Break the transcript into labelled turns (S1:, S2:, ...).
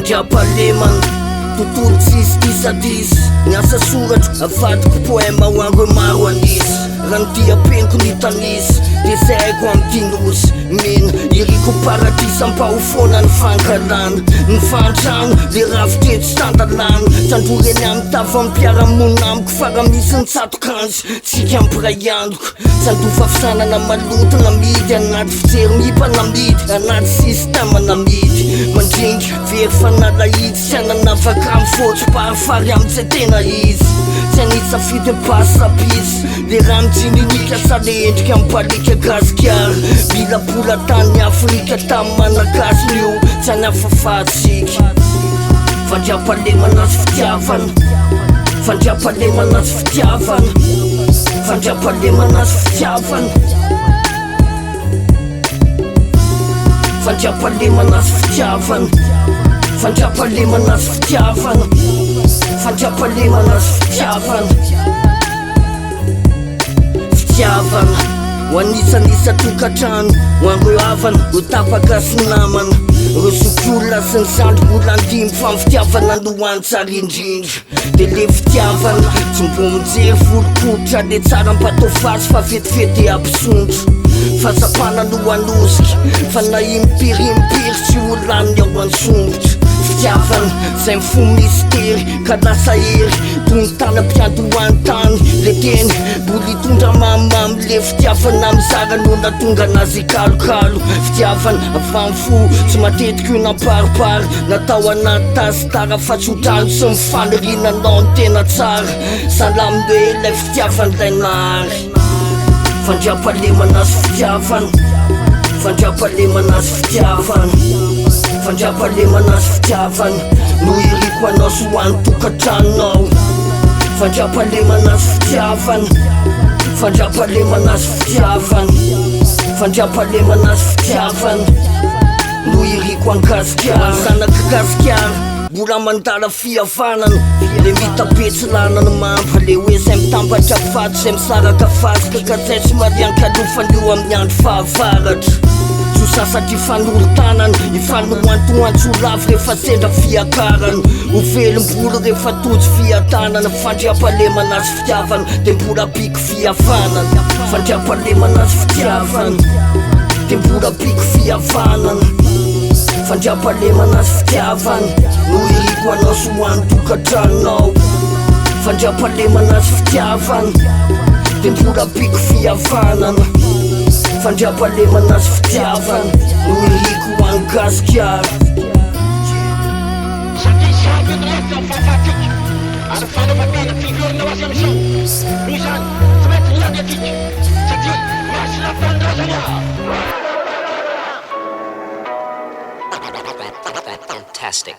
S1: Fandrapaleman, tontolo tsisy disadisy. Niasa soratra, avadiko poema ho ango maro anisy. Raha ny dia-peniko ny tanisy, de zay haiko amin'ny dinosy. Mena, iriko paradisa ampahofona ny fankalana. Ny fantrano, le ravitreto sandalana. Tandroreny amin'ny tava ampiara-mona amiko, fara misy ny tsatokanjo, tsika ampiray andoko. Sandofa fisanana maloto namidy, anaty fijery mipana midy, anaty sistema namidy. Mandringy, very fanalahidy, tsy ananavaka amin'ny fotsy parifary amin'ny tsy tena izy. Tsy anisafidy pasapisy, le raha mijininika sa le endrika mipalika gasikara. Mila pola tany Afrika tamy manakasy io, tsy any afafatsika. Fandrapalemana sy fitiavana, fandrapalemana sy fitiavana, fandrapalemana sy fitiavana, fandrapalemana sy fitiavana, fandrapalemana sy fitiavana, fandrapalemana sy fitiavana, fitiavana. Ho anisanisa tokantrano, ho ango havana, ho tapaka sy namana. Reo zokiolona sy ny zandriko andimy, fa ny fitiavana no hoany tsara indrindra. De le fitiavana, tsy mbo mijery volokoditra, le tsara mpatao fasy fa vetivety ampisondro. Fahasapana no hanosika, fa na impirimpiry tsy ho laniny ao ansombotra. Fitiavana, zay mifo mistery, ka lasa hery, toy ny tanam-pianto hoan-tany. Le teny, boly tondra mamimamy, le fitiavana mizara no natonga anazy kalokalo. Fitiavana, avy fo, tsy matetiky io namparipary, natao anaty tasy tara fa tsodrano sy mifanirinanao ny tena tsara. Salamy hoe ilay fitiavana ilay nahary. Fandrapalemana sy fitiavana, fandrapalemana sy fitiavana, fandrapalemana sy fitiavana, no iriko anao sy hoany tokantranonao. Fandrapalemana sy fitiavana, fandrapalemana sy fitiavana, fandrapalemana sy fitiavana, no iriko angasikara. Zanaka gasikara, mbola mandala fihavanana, le mitapetsilana mampa, le hoe zay mitambatra fato, zay misaraka fasika, ka zay tsy mariankalofan'io amin'ny andro fahavaratra. Sasatry fanorotanana, ifanoantoantsolavo rehefa sendra fiakarana. Ho velom-bolo rehefa tojo fiatanana, fandrapalemana sy fitiavana, de mbola piko fihavanana. Fandrapalemana sy fitiavana, de mbola piko fihavanana. Fandrapalemana sy fitiavana, no iriko anao sy hoany tokantranonao. Fandrapalemana sy fitiavana, de mbola piko fihavanana. Fandrapalemana sy fitiavana, no iriko hoany gasikara.
S2: Satria sy aby ny rehetra mifafatiky, ary fanamapena figurina ho azy amin'izao. Noho izany, tsy maintsy miady atiky, satria masina fandrazana.
S3: Fantastic.